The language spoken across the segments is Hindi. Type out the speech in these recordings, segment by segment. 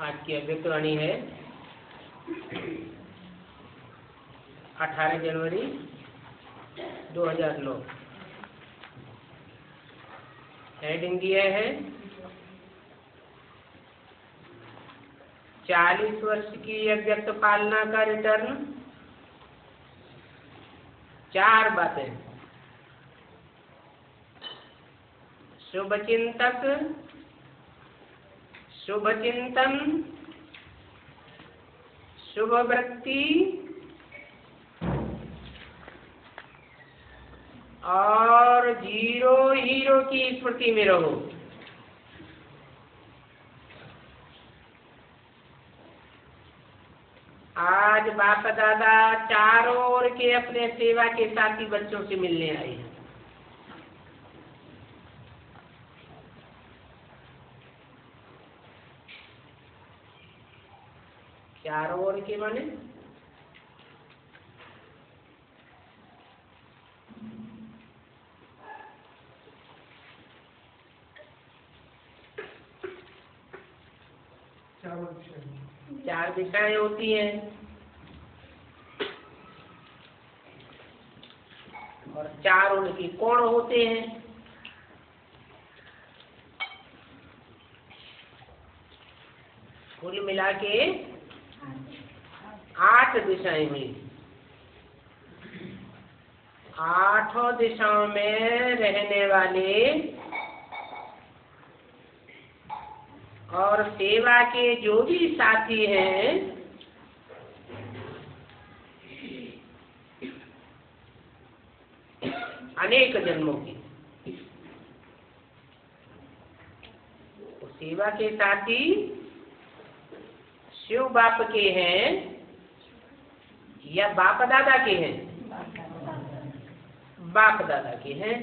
आज की अव्यक्तवाणी है 18 जनवरी 2009। हेडिंग दिया है 40 वर्ष की अव्यक्त पालना का रिटर्न। 4 बातें। शुभचिंतक, शुभचिंतन, शुभवृत्ति और जीरो हीरो की स्मृति में रहो। आज बाप दादा चारों ओर के अपने सेवा के साथी बच्चों से मिलने आए हैं। चारों ओर के माने चार दिशाएं होती हैं और 4 उनके कोण होते हैं। कुल मिला के 8 दिशाएं हुई। 8 दिशाओं में रहने वाले और सेवा के जो भी साथी हैं अनेक जन्मों की, सेवा के साथी शिव बाप के हैं या बाप दादा के हैं? बाप दादा के हैं।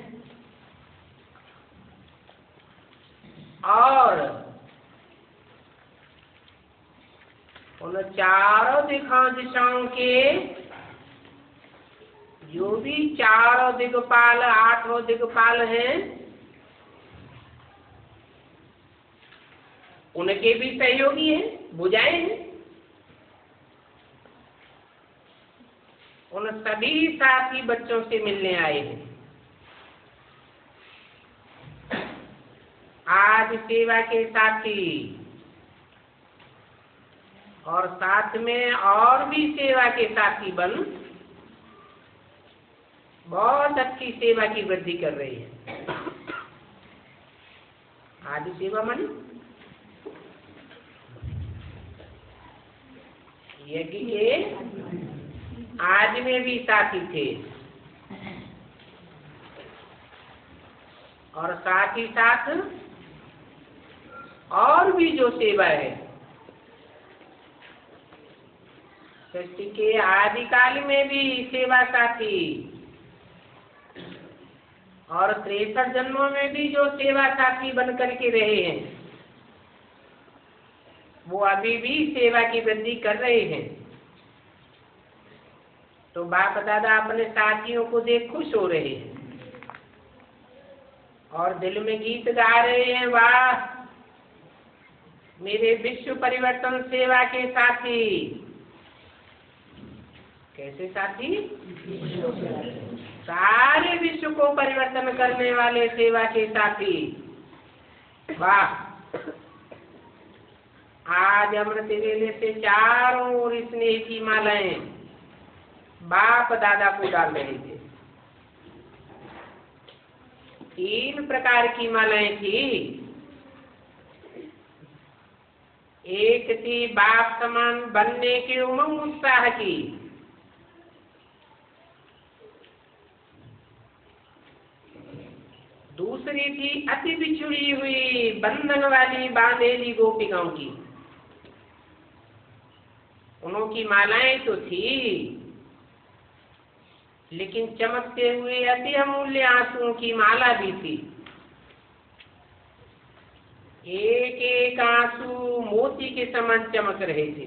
और उन चारों दिशाओं के जो भी 4 दिक्पाल 8 दिक्पाल हैं उनके भी सहयोगी हैं, भुजाएं हैं। उन सभी साथी बच्चों से मिलने आए हैं। आज सेवा के साथी और साथ में और भी सेवा के साथी बन बहुत अच्छी सेवा की वृद्धि कर रही है। आदि सेवा माने यज्ञ के आज में भी साथी थे और साथ ही साथ और भी जो सेवा है सृष्टि के आदिकाल में भी सेवा साथी और 63 जन्मों में भी जो सेवा साथी बन करके रहे हैं वो अभी भी सेवा की वृद्धि कर रहे हैं। तो बाप दादा अपने साथियों को देख खुश हो रहे हैं और दिल में गीत गा रहे हैं, वाह मेरे विश्व परिवर्तन सेवा के साथी। कैसे साथी? सारे विश्व को परिवर्तन करने वाले सेवा के साथी। वाह, आज अमृत वेले से चारों ओर स्नेह की मालाएं बाप दादा को डाल रहे थे। 3 प्रकार की मालाएं थी। एक थी बाप समान बनने के उमंग उत्साह की, दूसरी थी अति बिछुड़ी हुई बंधन वाली बांधेली गोपिकाओं की। उनकी मालाएं तो थी लेकिन चमकते हुए अति अमूल्य आंसुओं की माला भी थी। एक एक आंसू मोती के समान चमक रहे थे।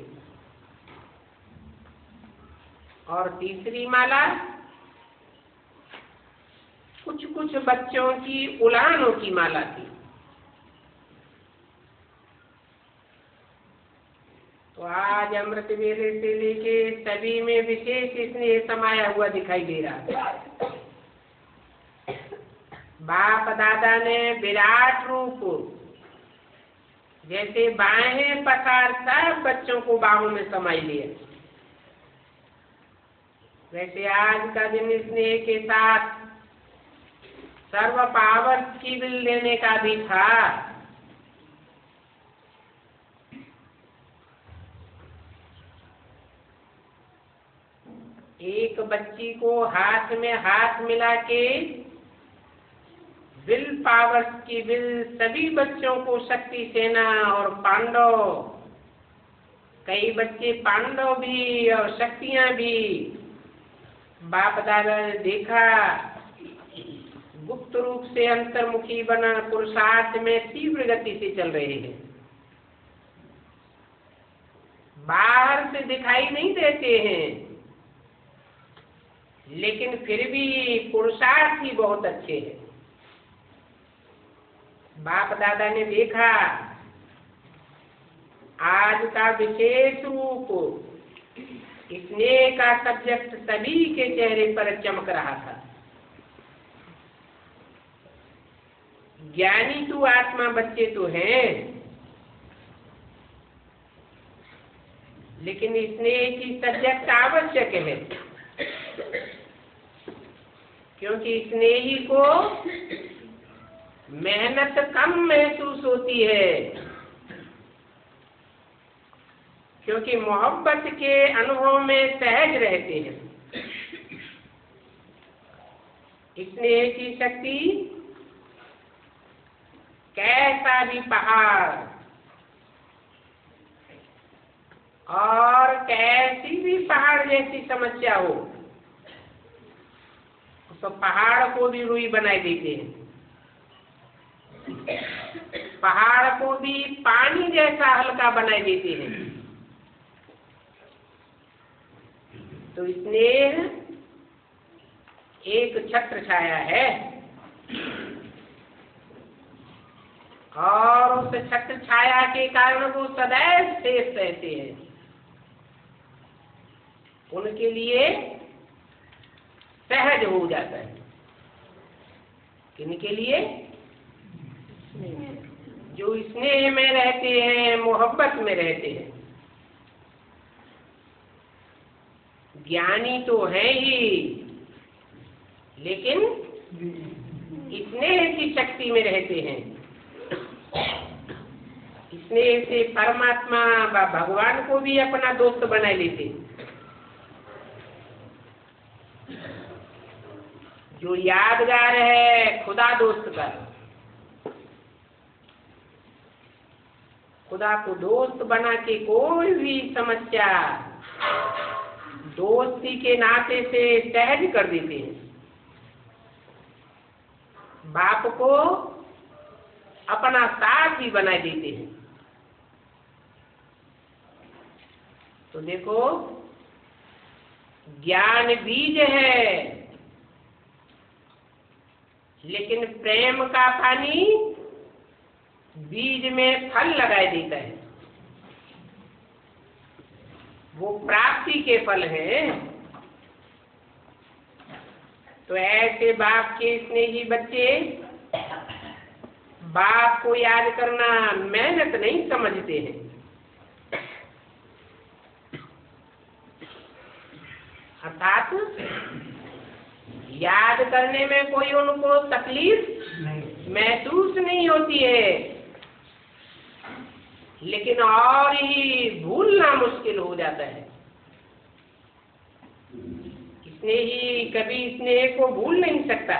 और तीसरी माला कुछ कुछ बच्चों की उड़ानों की माला थी। तो आज अमृत वेले से लेके सभी में विशेष स्नेह समाया हुआ दिखाई दे रहा है। बाप दादा ने विराट रूप जैसे बाहें पसार सब बच्चों को बाहों में समाई लिया, वैसे आज का दिन स्नेह के साथ सर्व पावर की बिल देने का भी था। एक बच्ची को हाथ में हाथ मिला के विल पावर की बिल सभी बच्चों को शक्ति सेना और पांडव, कई बच्चे पांडव भी और शक्तियां भी बाप दादा ने देखा गुप्त रूप से अंतर्मुखी बना पुरुषार्थ में तीव्र गति से चल रहे हैं। बाहर से दिखाई नहीं देते हैं, लेकिन फिर भी पुरुषार्थ ही बहुत अच्छे हैं। बाप दादा ने देखा आज का विशेष रूप स्नेह का सब्जेक्ट सभी के चेहरे पर चमक रहा था। ज्ञानी तो आत्मा बच्चे तो हैं, लेकिन स्नेह की सब्जेक्ट आवश्यक है, क्योंकि स्नेही को मेहनत कम महसूस होती है, क्योंकि मोहब्बत के अनुभव में सहज रहते हैं। स्नेह की शक्ति कैसा भी पहाड़ और कैसी भी पहाड़ जैसी समस्या हो, तो पहाड़ को भी रुई बनाए देते हैं, पहाड़ को भी पानी जैसा हल्का बनाए देते हैं। तो स्नेह एक छत्र छाया है, और उस छत्र छाया के कारण वो सदैव शेष रहते हैं। उनके लिए सहज हो जाता है। किनके लिए? जो स्नेह में रहते हैं, मोहब्बत में रहते हैं। ज्ञानी तो है ही, लेकिन स्नेह की शक्ति में रहते हैं। स्नेह से परमात्मा व भगवान को भी अपना दोस्त बना लेते। जो यादगार है खुदा दोस्त का, खुदा को दोस्त बना के कोई भी समस्या दोस्ती के नाते से सहज कर देते हैं। बाप को अपना साथ ही बना देते हैं। तो देखो, ज्ञान बीज है, लेकिन प्रेम का पानी बीज में फल लगाए देता है। वो प्राप्ति के फल हैं। तो ऐसे बाप के स्नेही बच्चे बाप को याद करना मेहनत नहीं समझते हैं। अर्थात याद करने में कोई उनको तकलीफ महसूस नहीं होती है, लेकिन और ही भूलना मुश्किल हो जाता है। स्नेही कभी स्नेह को भूल नहीं सकता।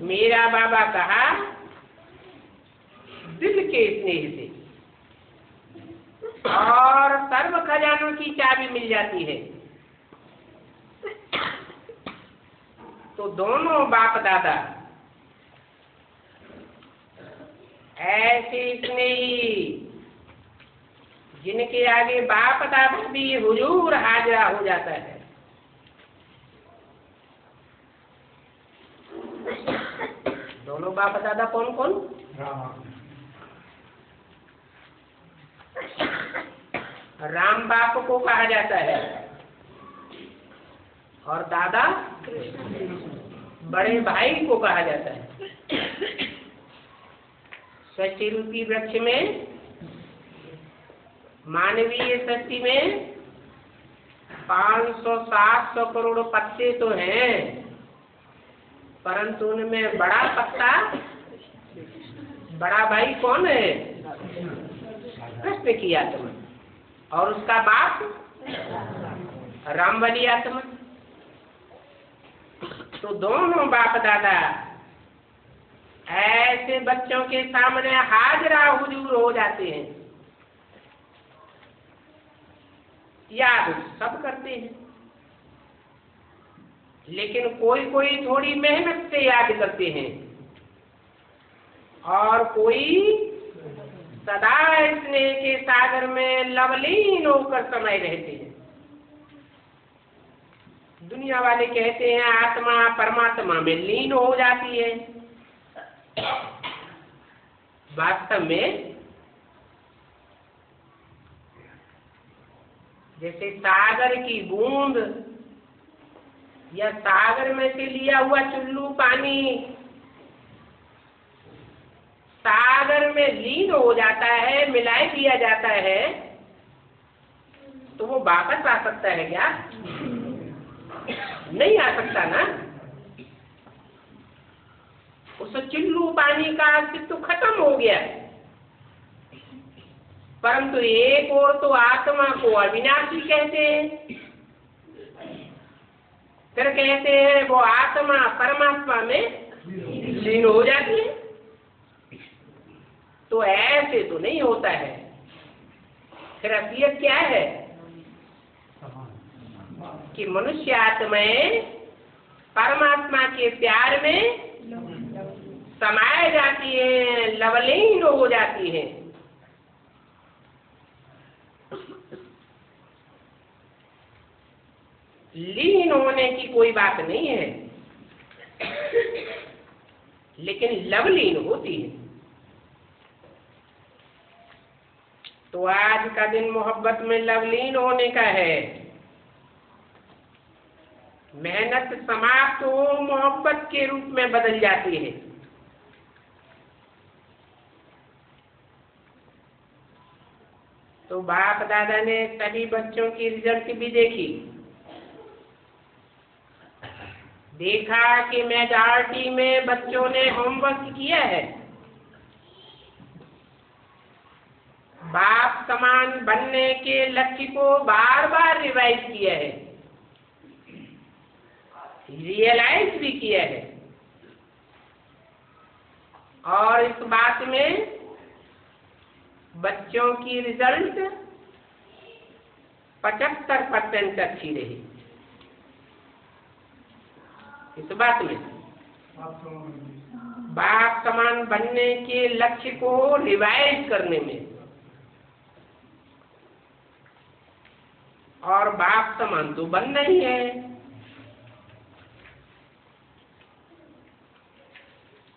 मेरा बाबा कहा, दिल के स्नेह से और सर्व खजानों की चाबी मिल जाती है। तो दोनों बाप दादा ऐसे स्नेही, जिनके आगे बाप दादा भी हुजूर हाजिरा हो जाता है। दोनों बाप दादा कौन कौन? राम बाप को कहा जाता है और दादा बड़े भाई को कहा जाता है। सृष्टि रूपी वृक्ष में, मानवीय सृष्टि में 500-700 करोड़ पत्ते तो हैं, परंतु उनमें बड़ा पत्ता, बड़ा भाई कौन है? कृष्ण की आत्मा, और उसका बाप राम वाली आत्मा। तो दोनों बाप दादा ऐसे बच्चों के सामने हाजरा हुजूर हो जाते हैं। याद सब करते हैं, लेकिन कोई कोई थोड़ी मेहनत से याद करते हैं और कोई सदा स्नेह के सागर में लवलीन होकर समय रहते हैं। दुनिया वाले कहते हैं आत्मा परमात्मा में लीन हो जाती है। वास्तव में जैसे सागर की बूंद या सागर में से लिया हुआ चुल्लू पानी सागर में लीन हो जाता है, मिला दिया जाता है, तो वो वापस आ सकता है क्या? नहीं आ सकता ना। उस चुल्लू पानी का अस्तित्व खत्म हो गया। परंतु एक और तो आत्मा को अविनाशी कहते हैं, फिर कहते हैं वो आत्मा परमात्मा में लीन हो जाती है। तो ऐसे तो नहीं होता है। फिर असलियत क्या है कि मनुष्य आत्माएं परमात्मा के प्यार में समाये जाती है, लवलीन हो जाती है। लीन होने की कोई बात नहीं है, लेकिन लवलीन होती है। तो आज का दिन मोहब्बत में लवलीन होने का है। मेहनत समाप्त हो मोहब्बत के रूप में बदल जाती है। तो बाप दादा ने सभी बच्चों की रिजल्ट भी देखी। देखा कि मेजॉरिटी में बच्चों ने होमवर्क किया है, बाप समान बनने के लक्ष्य को बार बार रिवाइज किया है, रियलाइज भी किया है, और इस बात में बच्चों की रिजल्ट 75% अच्छी रही। इस बात में बाप समान बनने के लक्ष्य को रिवाइज करने में और बाप समान तो बनना ही है।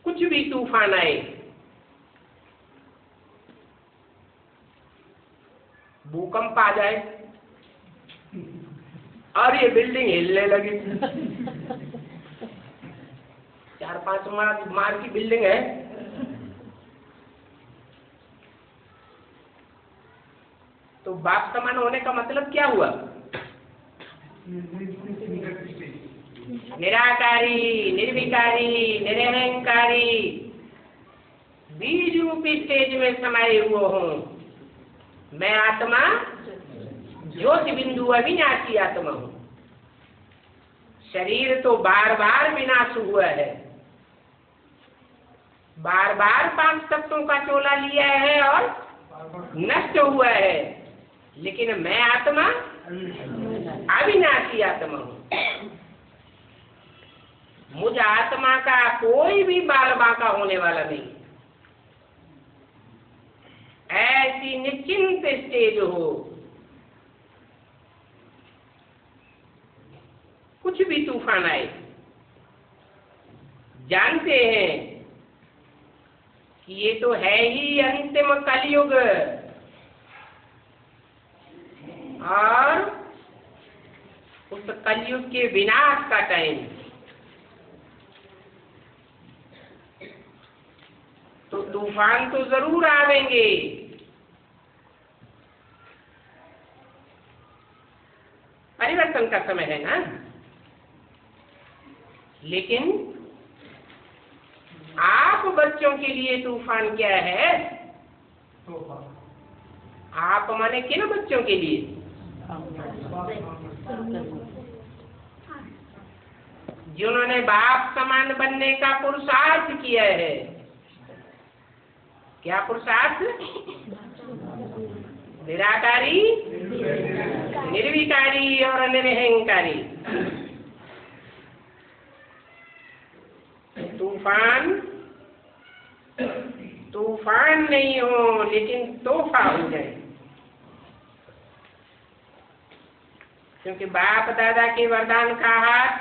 कुछ भी तूफान आए, भूकंप आ जाए और ये बिल्डिंग हिलने लगी, 4-5 मार की बिल्डिंग है, तो बाप समान होने का मतलब क्या हुआ? निराकारी, निर्विकारी, निरहंकारी बीज रूपी स्टेज में समाये हुए हूँ। मैं आत्मा ज्योति बिंदु अविनाशी आत्मा हूँ। शरीर तो बार बार विनाश हुआ है, बार बार 5 तत्वों का चोला लिया है और नष्ट हुआ है, लेकिन मैं आत्मा अविनाशी आत्मा हूँ। मुझ आत्मा का कोई भी बाल बांका होने वाला नहीं। ऐसी निश्चिंत स्टेज हो, कुछ भी तूफान आए, जानते हैं कि ये तो है ही अंतिम कलयुग। और उस कलयुग के विनाश का टाइम। तो तूफान तो जरूर आवेंगे, परिवर्तन का समय है ना। लेकिन आप बच्चों के लिए तूफान क्या है? आप माने किन बच्चों के लिए? जिन्होंने बाप समान बनने का पुरुषार्थ किया है। क्या पुरुषार्थ? निराकारी, निर्विकारी और निरहंकारी। तूफान नहीं हो, लेकिन तोहफा हो जाए। क्योंकि बाप दादा के वरदान का हाथ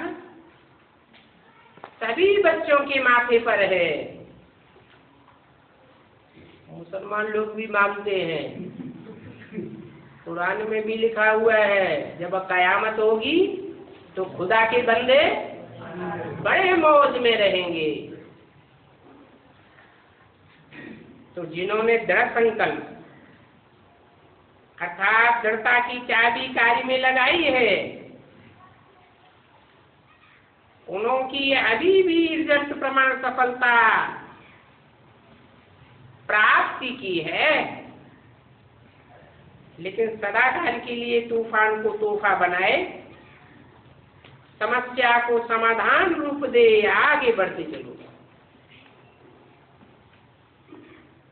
सभी बच्चों के माथे पर है। मुसलमान लोग भी मानते हैं, कुरान में भी लिखा हुआ है, जब कयामत होगी तो खुदा के बंदे बड़े मौज में रहेंगे। तो जिन्होंने दृढ़ संकल्प अर्थात दृढ़ता की चाबी कार्य में लगाई है, उनकी अभी भी रिजल्ट प्रमाण सफलता प्राप्ति की है। लेकिन सदाकाल के लिए तूफान को तोहफा बनाए, समस्या को समाधान रूप दे, आगे बढ़ते चलो।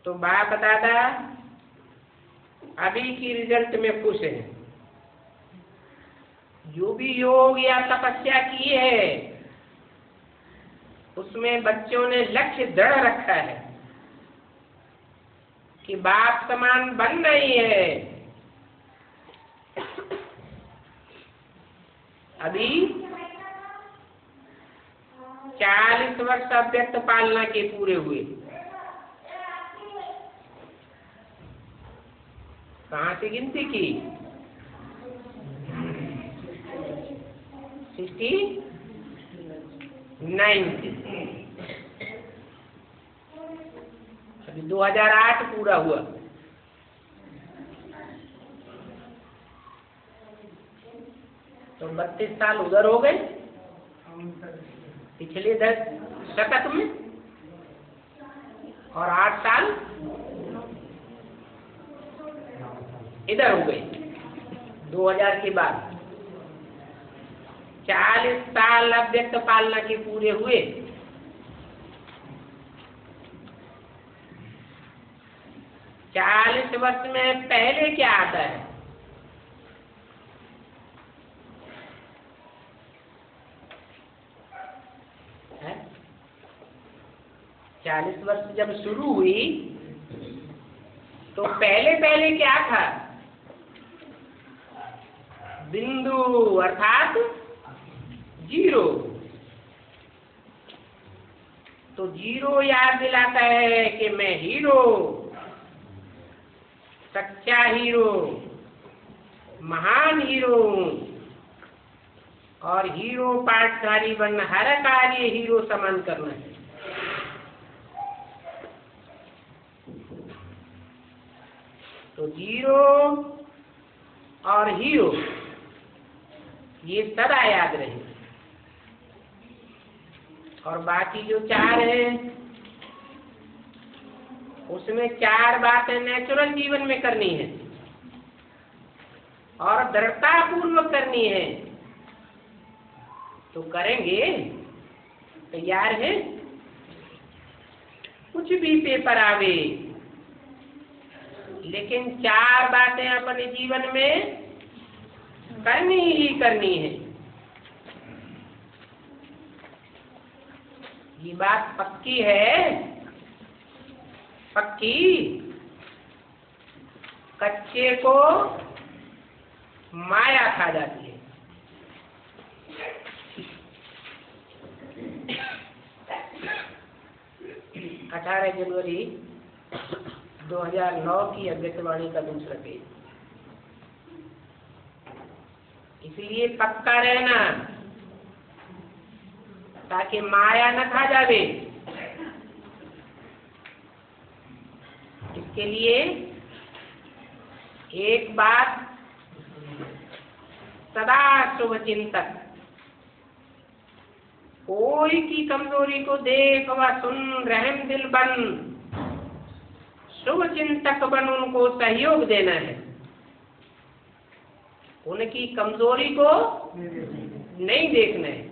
तो बाप दादा अभी की रिजल्ट में खुश है। जो भी योग या तपस्या की है, उसमें बच्चों ने लक्ष्य दृढ़ रखा है कि बाप समान बन रही है। अभी 40 वर्ष अव्यक्त पालना के पूरे हुए। कहाँ से गिनती की? 69 से। अभी 2008 पूरा हुआ। तो 32 साल उधर हो गए, पिछले 10 शतक में, और 8 साल इधर हो गए 2000 के बाद। 40 साल अव्यक्त पालना के पूरे हुए। चालीस वर्ष में पहले क्या आता है? है? 40 वर्ष जब शुरू हुई तो पहले पहले क्या था? बिंदु अर्थात 0। तो 0 याद दिलाता है कि मैं हीरो, सच्चा हीरो, महान हीरो हूँ। और हीरो पाठधारी बनना, हर कार्य हीरो समान करना है। तो 0 और हीरो ये सदा याद रहे। और बाकी जो 4 हैं, उसमें 4 बातें नेचुरल जीवन में करनी है और दृढ़ता पूर्वक करनी है। तो करेंगे, तैयार है? कुछ भी पेपर आवे, लेकिन 4 बातें अपने जीवन में करनी ही करनी है। ये बात पक्की है, पक्की। कच्चे को माया खा जाती है। अठारह जनवरी 2009 की अव्यक्तवाणी का दूसरा पेज। इसलिए पक्का रहना ताकि माया न खा जावे। इसके लिए एक बात, सदा शुभ चिंतक, कोई की कमजोरी को देख व सुन रहम दिल बन, शुभ चिंतक बन उनको सहयोग देना है। उनकी कमजोरी को नहीं देखना है,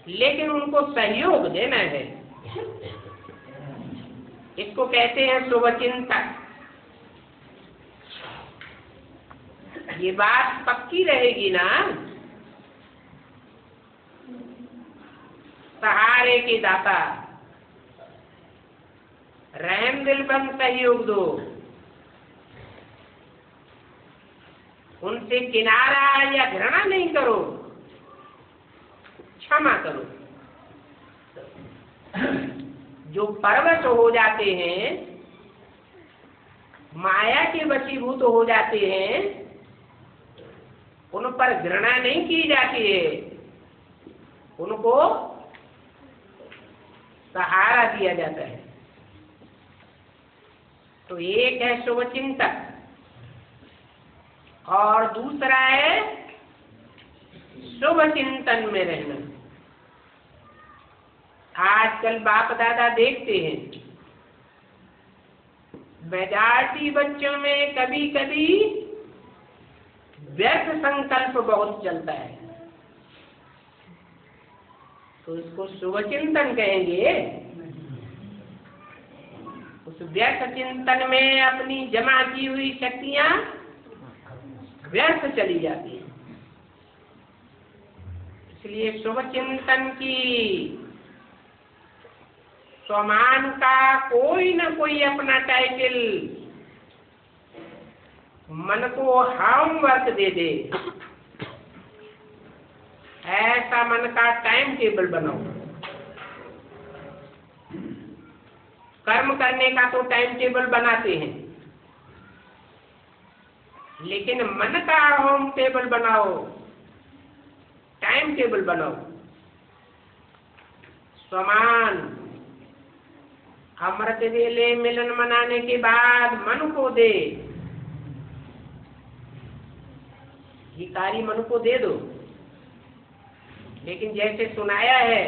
लेकिन उनको सहयोग देना है। इसको कहते हैं शुभ चिंतक। ये बात पक्की रहेगी ना, सहारे के दाता, रहम दिल बन सहयोग दो, उनसे किनारा या घृणा नहीं करो, क्षमा करो। जो परवश हो जाते हैं, माया के वशीभूत हो जाते हैं, उन पर घृणा नहीं की जाती है, उनको सहारा दिया जाता है। तो एक है शुभ चिंतक और दूसरा है शुभ चिंतन में रहना। आजकल बाप दादा देखते हैं मेजॉरिटी बच्चों में कभी कभी व्यर्थ संकल्प बहुत चलता है, तो इसको शुभ चिंतन कहेंगे। उस व्यर्थ चिंतन में अपनी जमा की हुई शक्तियां व्यर्थ चली जाती है। इसलिए शुभ चिंतन की स्वमान का कोई न कोई अपना टाइटल मन को होमवर्क दे दे, ऐसा मन का टाइम टेबल बनाओ। कर्म करने का तो टाइम टेबल बनाते हैं, लेकिन मन का होम टेबल बनाओ, टाइम टेबल बनाओ। स्वमान अमृत वेले मिलन मनाने के बाद मन को दे, ये कार्य मन को दे दो। लेकिन जैसे सुनाया है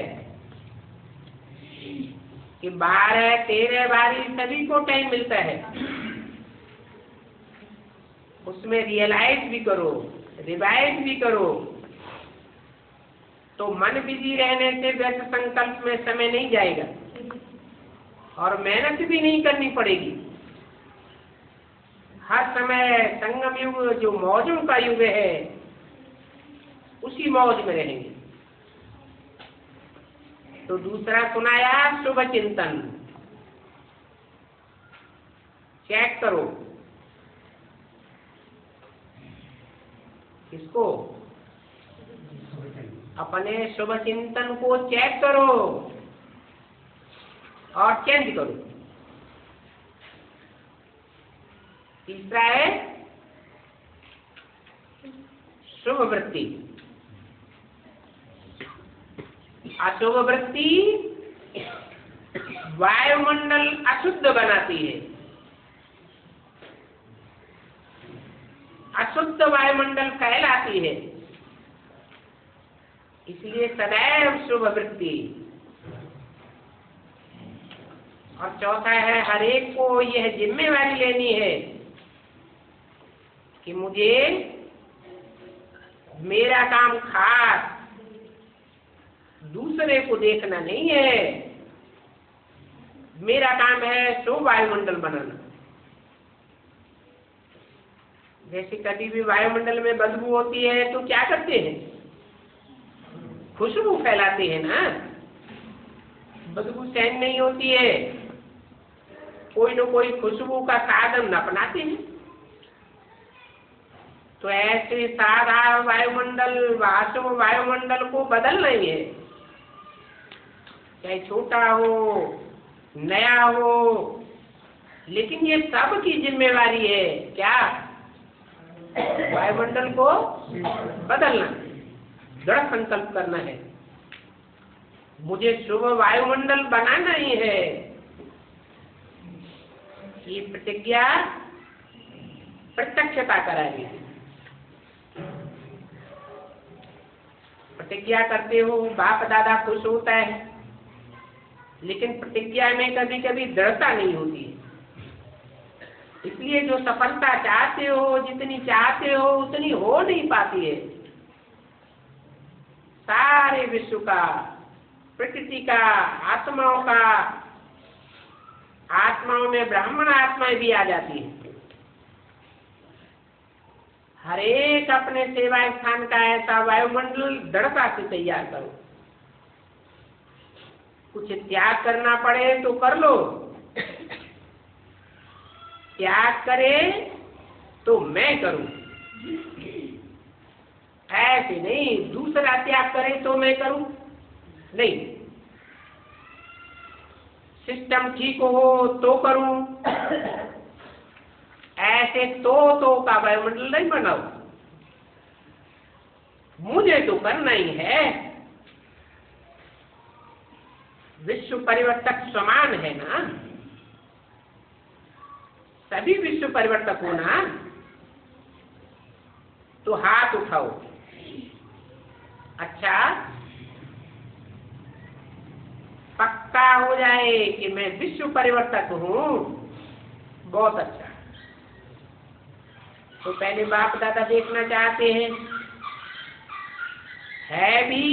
कि 12, 13 बारी सभी को टाइम मिलता है, उसमें रियलाइज भी करो, रिवाइज भी करो, तो मन बिजी रहने से व्यर्थ संकल्प में समय नहीं जाएगा और मेहनत भी नहीं करनी पड़ेगी। हर समय संगम युग जो मौजों का युग है, उसी मौज में रहेंगे। तो दूसरा सुनाया शुभ चिंतन। चेक करो इसको, अपने शुभ चिंतन को चेक करो और चेंज करो। तीसरा है शुभ वृत्ति। अशुभ वृत्ति वायुमंडल अशुद्ध बनाती है, अशुद्ध वायुमंडल कहलाती है। इसलिए सदैव शुभ वृत्ति। और चौथा है हर एक को यह जिम्मेवारी लेनी है कि मुझे मेरा काम खास दूसरे को देखना नहीं है, मेरा काम है शुभ वायुमंडल बनाना। जैसे कभी भी वायुमंडल में बदबू होती है तो क्या करते हैं, खुशबू फैलाते हैं ना। बदबू सहन नहीं होती है, कोई न कोई खुशबू का साधन अपनाते हैं। तो ऐसे साधा वायुमंडल, अशुभ वायुमंडल को बदलना ही है, चाहे छोटा हो नया हो, लेकिन ये सबकी जिम्मेवारी है। क्या वायुमंडल को बदलना, दृढ़ संकल्प करना है। मुझे शुभ वायुमंडल बनाना ही है। ये प्रतिज्ञा प्रत्यक्षता कराएगी। प्रतिज्ञा करते हो बाप दादा खुश होता है, लेकिन प्रतिज्ञा में कभी कभी दृढ़ता नहीं होती है। इसलिए जो सफलता चाहते हो, जितनी चाहते हो उतनी हो नहीं पाती है। सारे विश्व का, प्रकृति का, आत्माओं का, आत्माओं में ब्राह्मण आत्माएं भी आ जाती है। हर एक अपने सेवा स्थान का ऐसा वायुमंडल दृढ़ता से तैयार करो। कुछ त्याग करना पड़े तो कर लो, त्याग करे तो मैं करूं, ऐसे नहीं दूसरा त्याग करे तो मैं करूं, नहीं। सिस्टम ठीक हो तो करूं, ऐसे तो का वायुमंडल नहीं बनाओ। मुझे तो करना ही है। विश्व परिवर्तक समान है ना, सभी विश्व परिवर्तक हो ना, तो हाथ उठाओ। अच्छा, पक्का हो जाए कि मैं विश्व परिवर्तक हूं, बहुत अच्छा। तो पहले बाप दादा देखना चाहते हैं, है भी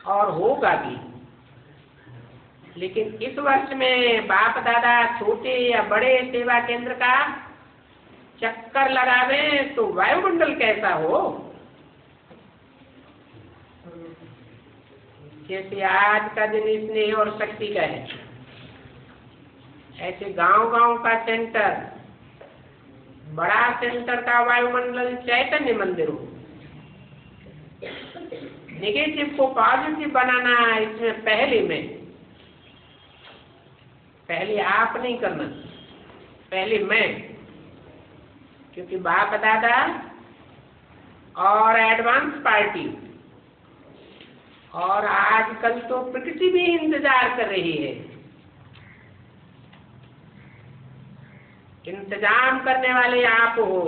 और होगा भी। लेकिन इस वर्ष में बाप दादा छोटे या बड़े सेवा केंद्र का चक्कर लगावे तो वायुमंडल कैसा हो। जैसे आज का दिन स्नेह और शक्ति का है, ऐसे गांव गांव का सेंटर, बड़ा सेंटर का वायुमंडल चैतन्य मंदिर हो। नेगेटिव को पॉजिटिव बनाना, इसमें पहले आप नहीं करना, पहले मैं। क्योंकि बाप दादा और एडवांस पार्टी और आजकल तो प्रकृति भी इंतजार कर रही है। इंतजाम करने वाले आप हो।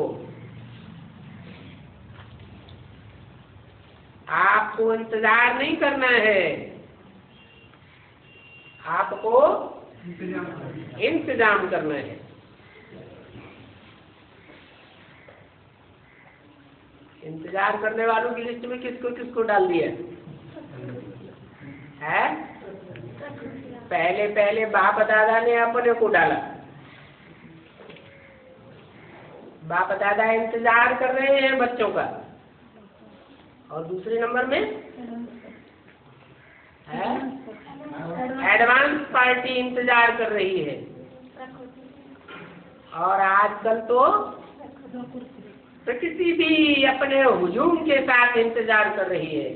आपको इंतजार नहीं करना है, आपको इंतजाम करना है। इंतजार करने वालों की लिस्ट में किसको किसको डाल दिया है? पहले बाप दादा ने अपने को डाला। बाप दादा इंतजार कर रहे हैं बच्चों का, और दूसरे नंबर में है एडवांस पार्टी इंतजार कर रही है। और आजकल तो प्रकृति भी अपने हुजूम के साथ इंतजार कर रही है।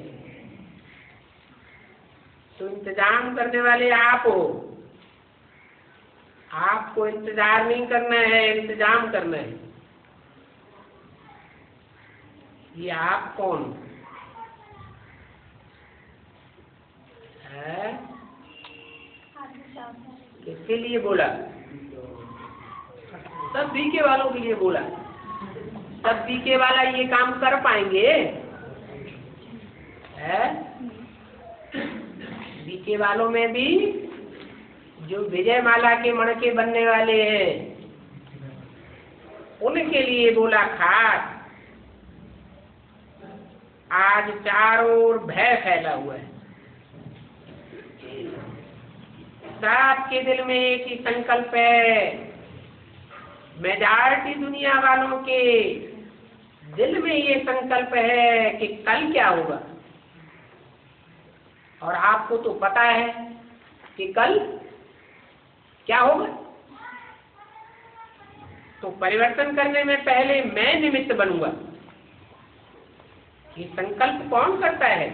तो इंतजाम करने वाले आप हो। आपको इंतजार नहीं करना है, इंतजाम करना है। ये आप कौन है? किसके लिए बोला? सब बीके वालों के लिए बोला। सब बीके वाला ये काम कर पाएंगे? है बीके वालों में भी जो विजय माला के मणके बनने वाले हैं, उनके लिए बोला खास। आज चारों ओर भय फैला हुआ है। सबके दिल में एक ही संकल्प है। मेजॉरिटी दुनिया वालों के दिल में ये संकल्प है कि कल क्या होगा। और आपको तो पता है कि कल क्या होगा। तो परिवर्तन करने में पहले मैं निमित्त बनूंगा। ये संकल्प कौन करता है?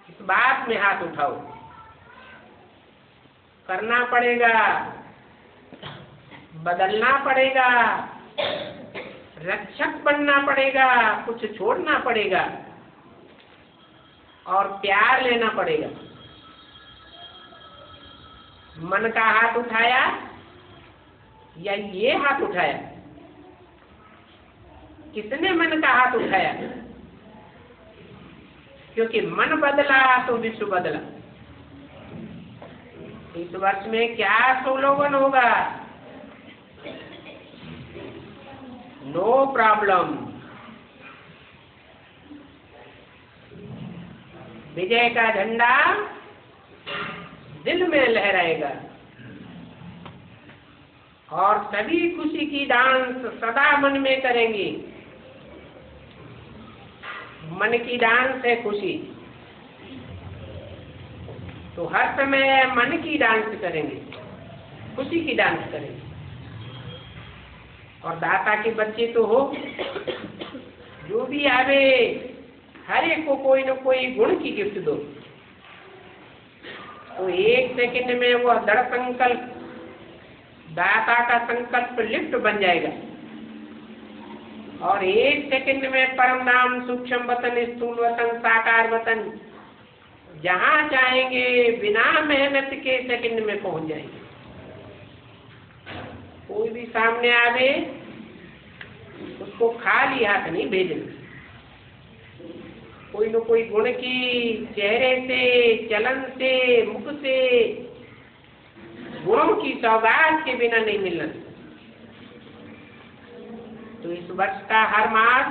इस बात में हाथ उठाओ। करना पड़ेगा, बदलना पड़ेगा, रक्षक बनना पड़ेगा, कुछ छोड़ना पड़ेगा और प्यार लेना पड़ेगा। मन का हाथ उठाया या ये हाथ उठाया? किसने मन का हाथ उठाया? क्योंकि मन बदला तो विश्व बदला। इस वर्ष में क्या स्लोगन होगा? No problem. विजय का झंडा दिल में लहराएगा और सभी खुशी की डांस सदा मन में करेंगे। मन की डांस है खुशी, तो हर समय मन की डांस करेंगे, खुशी की डांस करेंगे। और दाता के बच्चे तो हो, जो भी आवे हर एक को कोई न कोई गुण की गिफ्ट दो, तो एक सेकंड में वो दृढ़ संकल्प, दाता का संकल्प लिफ्ट बन जाएगा और एक सेकंड में परम धाम, सूक्ष्म वतन, स्थूल वतन, साकार वतन, जहां चाहेंगे बिना मेहनत के सेकंड में पहुंच जाएंगे। कोई भी सामने आवे उसको खाली हाथ नहीं भेजना। कोई न कोई गुण की चेहरे से, चलन से, मुख से, गुणों की सौगात के बिना नहीं मिलना। तो इस वर्ष का हर मास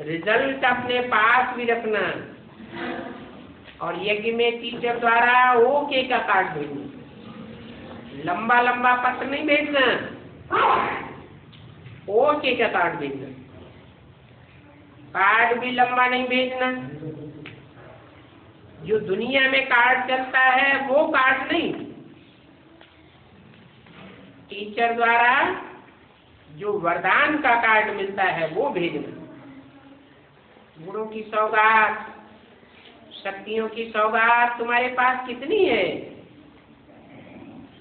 रिजल्ट अपने पास भी रखना और यज्ञ में टीचर द्वारा ओके का कार्ड भेजना। लंबा लंबा पत्र नहीं भेजना, ओके का कार्ड भेजना। कार्ड भी लंबा नहीं भेजना। जो दुनिया में कार्ड चलता है वो कार्ड नहीं, टीचर द्वारा जो वरदान का कार्ड मिलता है वो भेजना। गुणों की सौगात, शक्तियों की सौगात तुम्हारे पास कितनी है?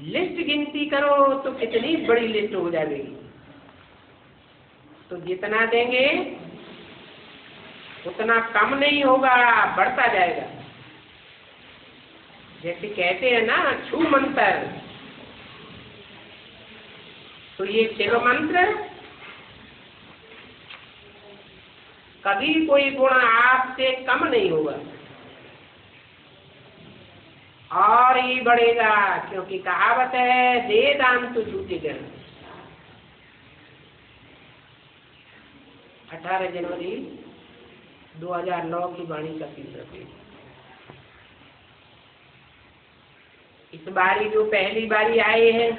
लिस्ट गिनती करो तो कितनी बड़ी लिस्ट हो जाएगी। तो जितना देंगे उतना कम नहीं होगा, बढ़ता जाएगा। जैसे कहते हैं ना छू मंत्र, तो ये शिव मंत्र कभी कोई गुण आपसे कम नहीं होगा और ये बढ़ेगा, क्योंकि कहावत है दे दान तो झूठे देना। 18 जनवरी 2009 की वाणी का तीसरा पेज। इस बारी जो पहली बारी आए हैं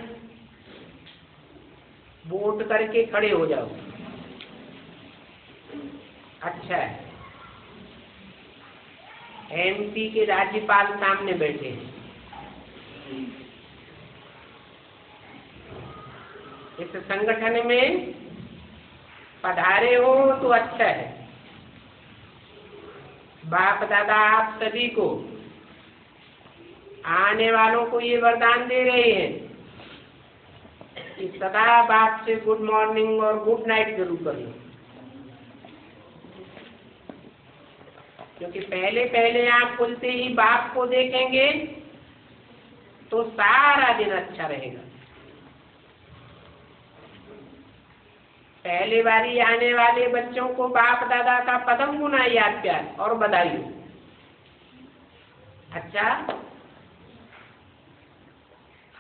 वोट करके खड़े हो जाओ। अच्छा है, एमपी के राज्यपाल सामने बैठे हैं। इस संगठन में पधारे हो तो अच्छा है। बाप दादा आप सभी को, आने वालों को ये वरदान दे रहे हैं कि सदा बाप से गुड मॉर्निंग और गुड नाइट जरूर करें, क्योंकि पहले पहले आप खुलते ही बाप को देखेंगे तो सारा दिन अच्छा रहेगा। पहले बारी आने वाले बच्चों को बाप दादा का पदम गुना याद प्यार और बधाई। अच्छा,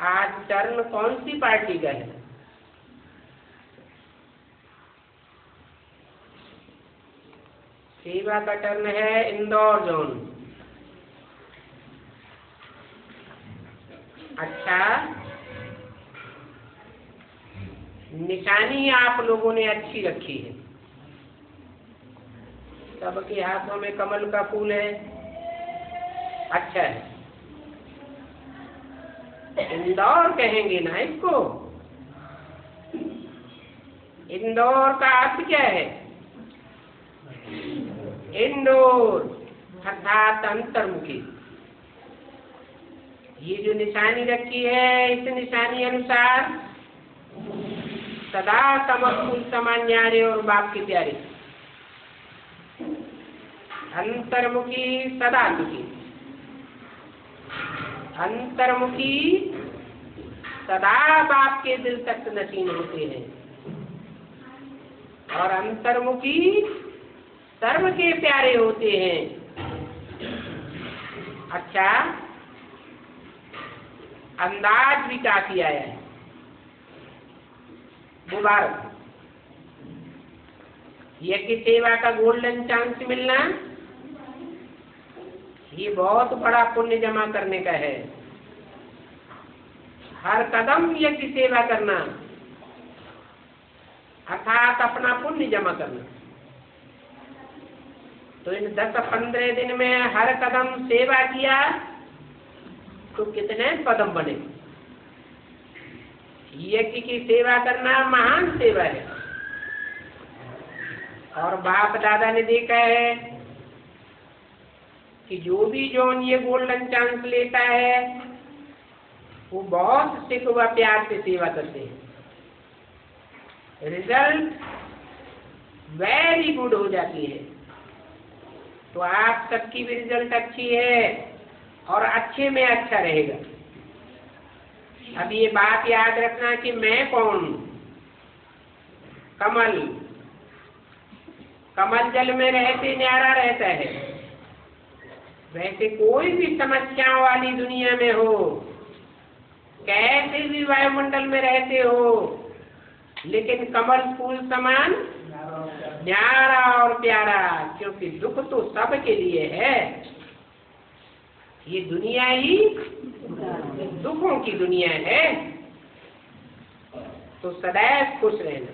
आज टर्न कौन सी पार्टी का है? सेवा का टर्न है इंदौर जोन। अच्छा, निशानी आप लोगों ने अच्छी रखी है। सबके हाथों में कमल का फूल है, अच्छा है। इंदौर कहेंगे ना इसको? इंदौर का अर्थ क्या है? इंडोर अर्थात अंतर्मुखी। ये जो निशानी रखी है, इस निशानी अनुसार सदा समकुल समान न्यारे और बाप के प्यारे, अंतर्मुखी सदा सुखी, अंतर्मुखी सदा बाप के दिल तक नशीन होते हैं, और अंतर्मुखी सर्व के प्यारे होते हैं। अच्छा, अंदाज भी काफी आया है। मुबारक, यज्ञ सेवा का गोल्डन चांस मिलना ये बहुत बड़ा पुण्य जमा करने का है। हर कदम यज्ञ सेवा करना अर्थात अपना पुण्य जमा करना। तो इन 10-15 दिन में हर कदम सेवा किया तो कितने पदम बने। यज्ञ की सेवा करना महान सेवा है, और बाप दादा ने देखा है कि जो भी जौन ये गोल्डन चांस लेता है वो बहुत सिख व प्यार से सेवा करते हैं, रिजल्ट वेरी गुड हो जाती है। तो आप सबकी भी रिजल्ट अच्छी है और अच्छे में अच्छा रहेगा। अब ये बात याद रखना कि मैं कौन हूं। कमल, कमल जल में रहते न्यारा रहता है। वैसे कोई भी समस्याओं वाली दुनिया में हो, कैसे भी वायुमंडल में रहते हो, लेकिन कमल फूल समान न्यारा और प्यारा, क्योंकि दुख तो सबके लिए है। ये दुनिया ही दुखों की दुनिया है। तो सदैव खुश रहना।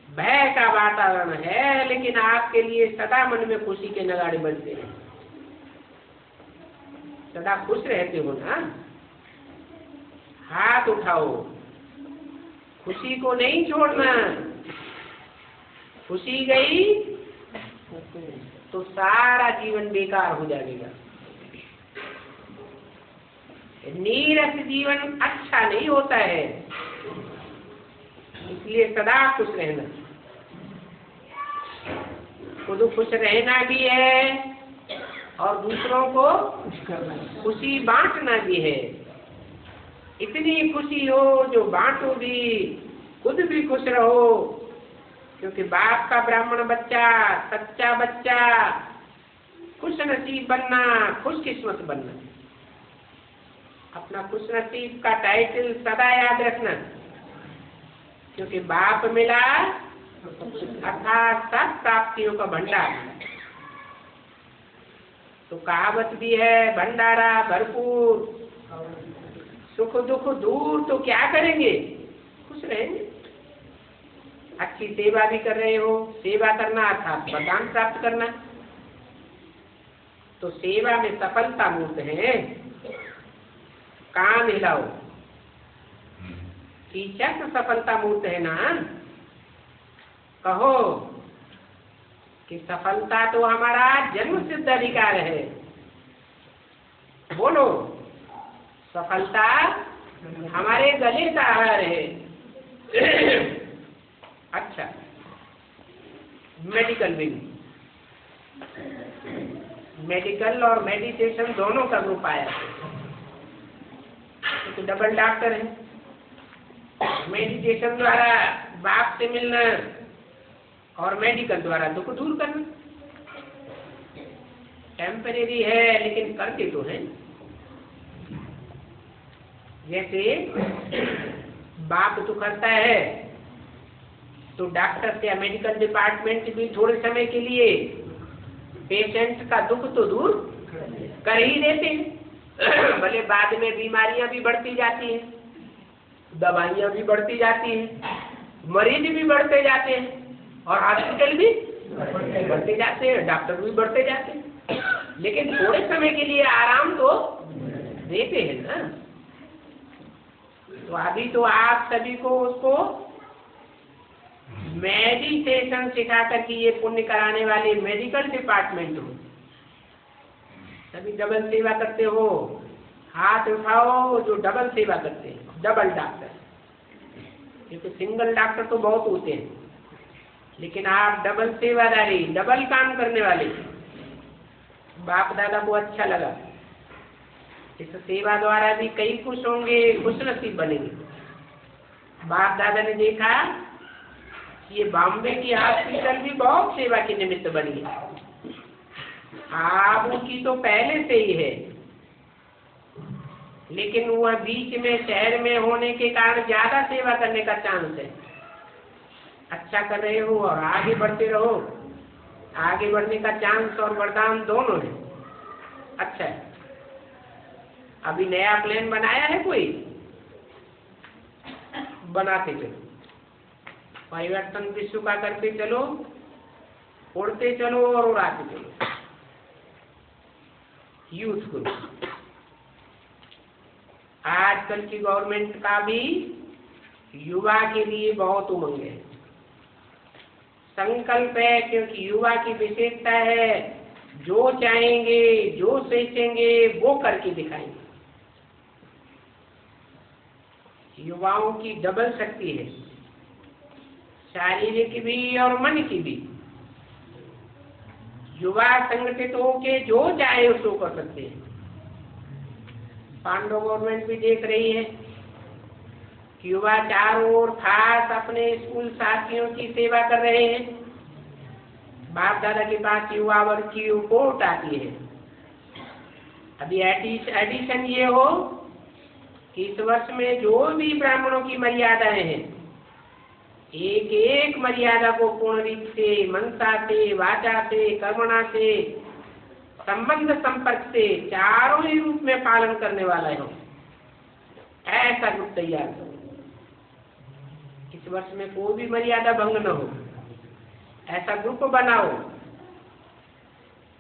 भय का वातावरण है, लेकिन आपके लिए सदा मन में खुशी के नगाड़े बजते हैं। सदा खुश रहते हो ना। हाथ उठाओ, खुशी को नहीं छोड़ना। खुशी गई तो सारा जीवन बेकार हो जाएगा। नीरस जीवन अच्छा नहीं होता है, इसलिए सदा खुश रहना। खुद खुश रहना भी है और दूसरों को खुशी बांटना भी है। इतनी खुशी हो जो बांटो भी, खुद भी खुश रहो, क्योंकि बाप का ब्राह्मण बच्चा, सच्चा बच्चा, खुश नसीब बनना, खुशकिस्मत बनना। अपना खुश नसीब का टाइटल सदा याद रखना, क्योंकि बाप मिला अर्थात सब प्राप्तियों का भंडार। तो कहावत भी है, भंडारा भरपूर, सुख दुख दूर, तो क्या करेंगे? खुश रहेंगे। अच्छी सेवा भी कर रहे हो, सेवा करना अर्थात वरदान प्राप्त करना। तो सेवा में सफलता मूर्त है। कान हिलाओ, टीचर तो सफलता मूर्त है ना। कहो कि सफलता तो हमारा जन्म सिद्ध अधिकार है। बोलो, सफलता हमारे गले का आहार है। अच्छा, मेडिकल विंग, मेडिकल और मेडिटेशन दोनों का ग्रुप आया, तो डबल डॉक्टर है। मेडिटेशन द्वारा बाप से मिलना और मेडिकल द्वारा दुख दूर करना। टेम्परेरी है, लेकिन करते तो हैं। जैसे बाप तो करता है, तो डॉक्टर या मेडिकल डिपार्टमेंट भी थोड़े समय के लिए पेशेंट का दुख तो दूर कर ही देते हैं। भले बाद में बीमारियां भी बढ़ती जाती हैं, दवाइयां भी बढ़ती जाती हैं, मरीज भी बढ़ते जाते हैं, और हॉस्पिटल भी बढ़ते जाते हैं, डॉक्टर भी बढ़ते जाते हैं, लेकिन थोड़े समय के लिए आराम तो देते हैं ना। तो अभी तो आप सभी को उसको मेडिटेशन सिखा कर के ये पुण्य कराने वाले मेडिकल डिपार्टमेंट हो। सभी डबल सेवा करते हो, हाथ उठाओ जो डबल सेवा करते हैं, डबल डॉक्टर। क्योंकि सिंगल डॉक्टर तो बहुत होते हैं, लेकिन आप डबल सेवादारी, डबल काम करने वाले। बाप दादा को अच्छा लगा, इस सेवा द्वारा भी कई खुश होंगे, खुश नसीब बनेंगे। बाप दादा ने देखा ये बॉम्बे की हॉस्पिटल भी बहुत सेवा के निमित्त बनी है, आप उनकी तो पहले से ही है, लेकिन वह बीच में शहर में होने के कारण ज्यादा सेवा करने का चांस है। अच्छा कर रहे हो और आगे बढ़ते रहो, आगे बढ़ने का चांस और वरदान दोनों है। अच्छा है, अभी नया प्लान बनाया है कोई? बनाते चलो, परिवर्तन विश्व का करते चलो, उड़ते चलो और उड़ाते चलो। यूथफुल, आजकल की गवर्नमेंट का भी युवा के लिए बहुत उमंग है, संकल्प है, क्योंकि युवा की विशेषता है जो चाहेंगे, जो सोचेंगे वो करके दिखाएंगे। युवाओं की डबल शक्ति है, शारीरिक भी और मन की भी। युवा संगठित होके जो चाहे उसको कर सकते हैं। पांडव गवर्नमेंट भी देख रही है कि युवा चारों ओर खास अपने स्कूल साथियों की सेवा कर रहे हैं। बाप दादा के पास युवा वर्ग की रिपोर्ट आती है। अभी एडिशन ये हो कि इस वर्ष में जो भी ब्राह्मणों की मर्यादाएं हैं, एक एक मर्यादा को पूर्ण रूप से, मनसा से, वाचा से, कर्मणा से, संबंध संपर्क से, चारों ही रूप में पालन करने वाला है। ऐसा ग्रुप तैयार करो, इस वर्ष में कोई भी मर्यादा भंग न हो, ऐसा ग्रुप बनाओ,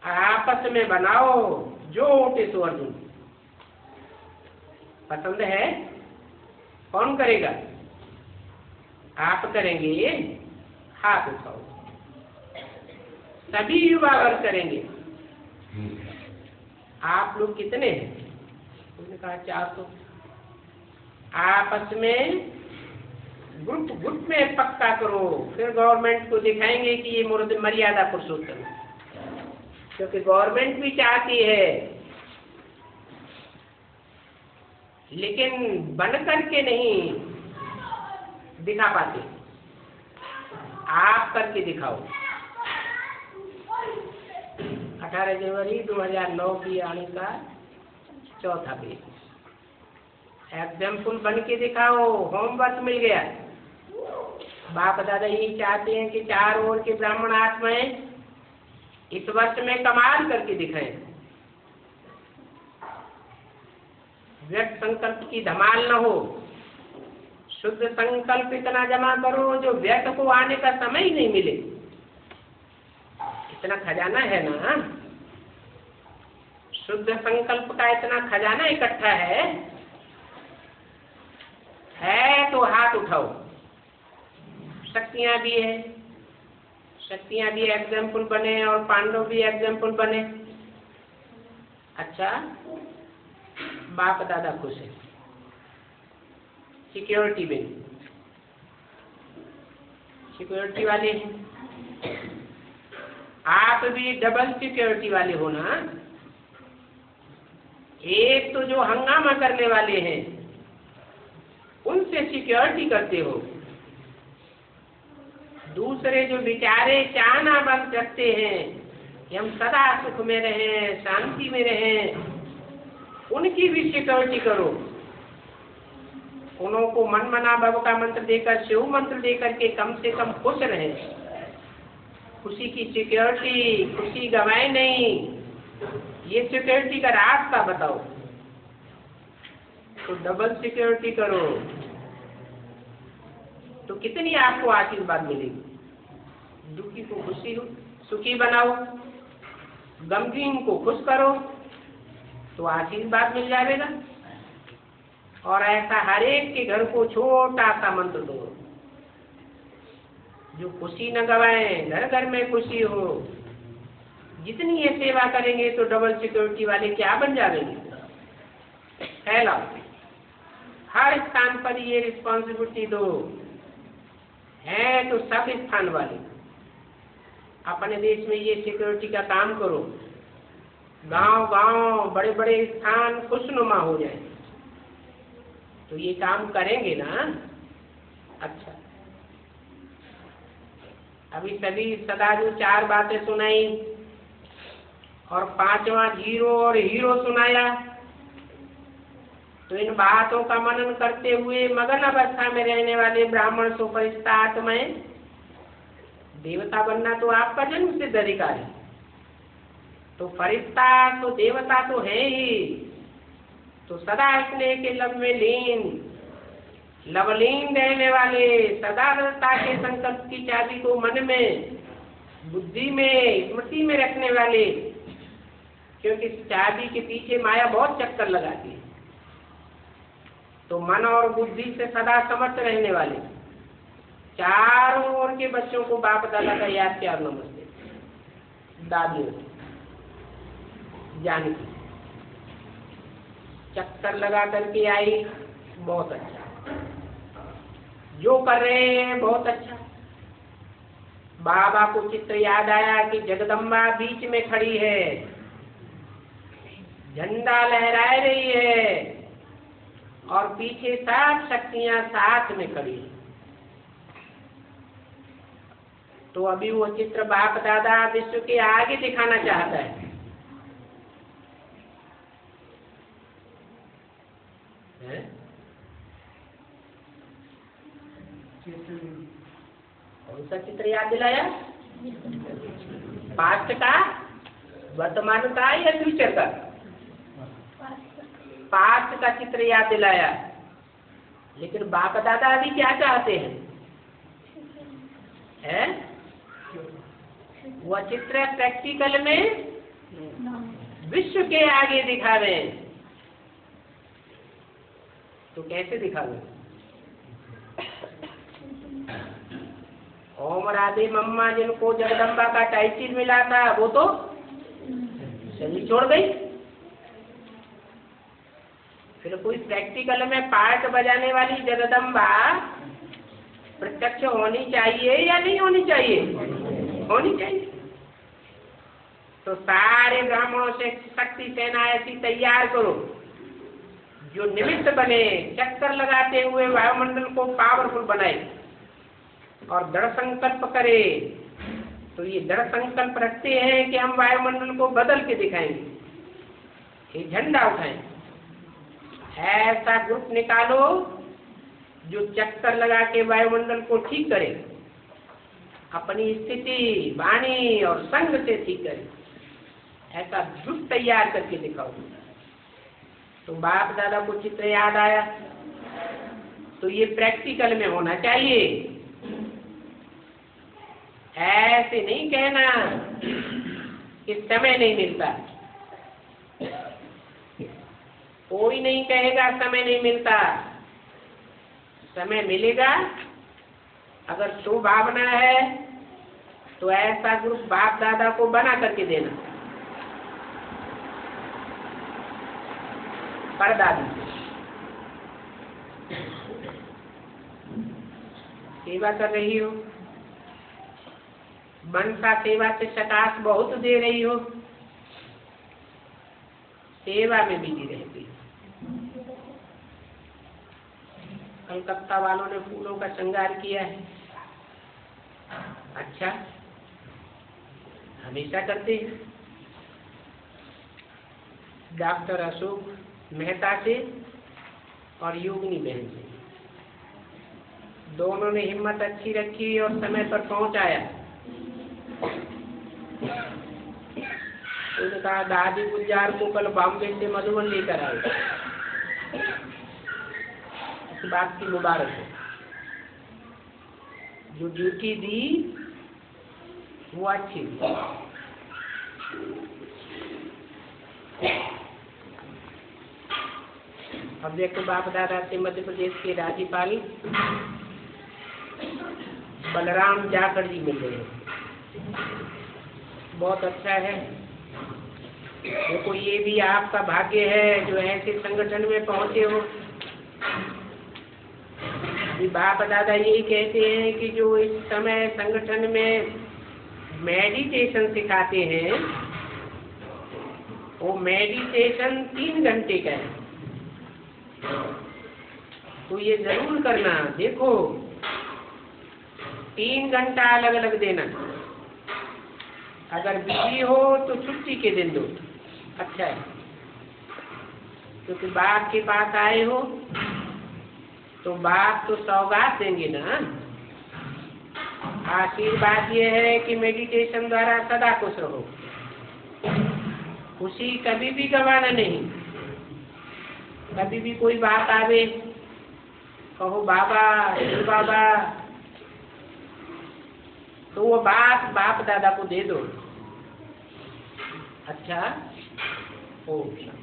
आपस में बनाओ, जो उठे सो अर्जुन। पसंद है? कौन करेगा? आप करेंगे? हाथ उठाओ। सभी युवा वर्ग करेंगे। आप लोग कितने हैं? उन्होंने कहा 400। आपस में ग्रुप में पक्का करो, फिर गवर्नमेंट को दिखाएंगे कि ये मर्यादा पुरुषोत्तम है। क्योंकि गवर्नमेंट भी चाहती है, लेकिन बन करके नहीं दिखा पाते। आप करके दिखाओ। 18 जनवरी 2009 की आने का चौथा पेज। एग्जाम्पल बन के दिखाओ। होमवर्क मिल गया। बाप दादा यही चाहते हैं कि चार ओर के ब्राह्मण आत्माएं इस वर्ष में कमाल करके दिखाएं। व्यक्त संकल्प की धमाल न हो, शुद्ध संकल्प इतना जमा करो जो व्यक्त को आने का समय ही नहीं मिले। इतना खजाना है ना, शुद्ध संकल्प का इतना खजाना इकट्ठा है तो हाथ उठाओ। शक्तियां भी है, शक्तियां भी एग्जाम्पल बने और पांडव भी एग्जाम्पल बने। अच्छा, बाप दादा खुश है। सिक्योरिटी में सिक्योरिटी वाले हैं, आप भी डबल सिक्योरिटी वाले हो ना। एक तो जो हंगामा करने वाले हैं उनसे सिक्योरिटी करते हो, दूसरे जो बेचारे चाहना बंद रखते हैं कि हम सदा सुख में रहें, शांति में रहें, उनकी भी सिक्योरिटी करो। उनको मन मना भव का मंत्र देकर, शिव मंत्र देकर के कम से कम खुश रहे। खुशी की सिक्योरिटी, खुशी गवाए नहीं, ये सिक्योरिटी का रास्ता बताओ। तो डबल सिक्योरिटी करो तो कितनी आपको आशीर्वाद मिलेगी। दुखी को खुशी सुखी बनाओ, गमगीन को खुश करो तो आशीर्वाद मिल जाएगा। और ऐसा हर एक के घर को छोटा सा मंत्र दो, जो खुशी न गवाए, घर घर में खुशी हो। जितनी ये सेवा करेंगे तो डबल सिक्योरिटी वाले क्या बन जाएंगे। फैलाओ, हर स्थान पर ये रिस्पॉन्सिबिलिटी दो है तो सब स्थान वाले अपने देश में ये सिक्योरिटी का काम करो, गांव गांव बड़े बड़े स्थान खुशनुमा हो जाए, तो ये काम करेंगे ना। अच्छा, अभी सभी सदा जो 4 बातें सुनाई और 5वां जीरो और हीरो सुनाया, तो इन बातों का मनन करते हुए मगन अवस्था में रहने वाले ब्राह्मण सुपरिष्ठा आत्माएं, देवता बनना तो आपका जन्म सिद्ध अधिकार है, तो फरिश्ता तो देवता तो है ही, तो सदा स्नेह के लब में लीन लवलीन रहने वाले, सदाता के संकल्प की चाबी को मन में बुद्धि में स्मृति में रखने वाले, क्योंकि चाबी के पीछे माया बहुत चक्कर लगाती है, तो मन और बुद्धि से सदा समर्थ रहने वाले चारों ओर के बच्चों को बाप दादा का याद किया, नमस्ते दादियों जानकी चक्कर लगा करके आई, बहुत अच्छा, जो कर रहे हैं बहुत अच्छा। बाबा को चित्र याद आया कि जगदम्बा बीच में खड़ी है, झंडा लहरा रही है और पीछे सब शक्तियां साथ में खड़ी है। तो अभी वो चित्र बाप दादा विश्व के आगे दिखाना चाहता है, कौन सा चित्र याद दिलाया? पास्ट का, वर्तमान का या फ्यूचर का? पास्ट का चित्र याद दिलाया, लेकिन बाप दादा अभी क्या चाहते हैं? वह चित्र प्रैक्टिकल में विश्व के आगे दिखावे, तो कैसे दिखावे? ओम राधे मम्मा जिनको जगदम्बा का टाइटल मिला था, वो तो शरीर छोड़ गई। फिर कोई प्रैक्टिकल में पार्ट बजाने वाली जगदम्बा प्रत्यक्ष होनी चाहिए या नहीं होनी चाहिए? होनी चाहिए। तो सारे ब्राह्मणों से शक्ति सेना ऐसी तैयार करो जो निमित्त बने, चक्कर लगाते हुए वायुमंडल को पावरफुल बनाए और दृढ़ संकल्प करे। तो ये दृढ़ संकल्प रखते हैं कि हम वायुमंडल को बदल के दिखाएंगे, ये झंडा उठाएंगे। ऐसा ग्रुप निकालो जो चक्कर लगा के वायुमंडल को ठीक करे, अपनी स्थिति वाणी और संग से ठीक करे। ऐसा ग्रुप तैयार करके दिखाओ। तो बाप दादा को चित्र याद आया, तो ये प्रैक्टिकल में होना चाहिए। ऐसे नहीं कहना कि समय नहीं मिलता, कोई नहीं कहेगा समय नहीं मिलता, समय मिलेगा। अगर शुभावना है तो ऐसा ग्रुप बाप दादा को बना करके देना, परदादी सेवा कर रही हो, मनसा सेवा से सकाश बहुत दे रही हो, सेवा में बिजी रहती। कलकत्ता वालों ने फूलों का श्रृंगार किया है, अच्छा, हमेशा करते हैं। डॉक्टर अशोक मेहता से और योगिनी बहन से दोनों ने हिम्मत अच्छी रखी और समय पर पहुंचाया। उन्होंने कहा दादी गुलजार को कल बॉम्बे से मधुबन लेकर आए, इस बात की मुबारक है। जो ड्यूटी दी वो अच्छी थी। अब देखो बाप दादा से मध्य प्रदेश के राज्यपाल बलराम जाखड़ जी मिल रहे हैं, बहुत अच्छा है। देखो ये भी आपका भाग्य है जो ऐसे संगठन में पहुंचे हो। अभी बाप दादा यही कहते हैं कि जो इस समय संगठन में मेडिटेशन सिखाते हैं वो मेडिटेशन 3 घंटे का है। तो ये जरूर करना। देखो 3 घंटा अलग अलग देना। अगर बिजी हो तो छुट्टी के दिन दो, अच्छा है, क्योंकि बाप के पास आए हो तो बाप तो सौगात देंगे ना। आशीर्वाद ये है कि मेडिटेशन द्वारा सदा खुश रहो। खुशी कभी भी गंवाना नहीं। कभी भी कोई बात आवे, कहो बाबा शिव बाबा, तो वो बाप दादा को दे दो। अच्छा, ओम शांति।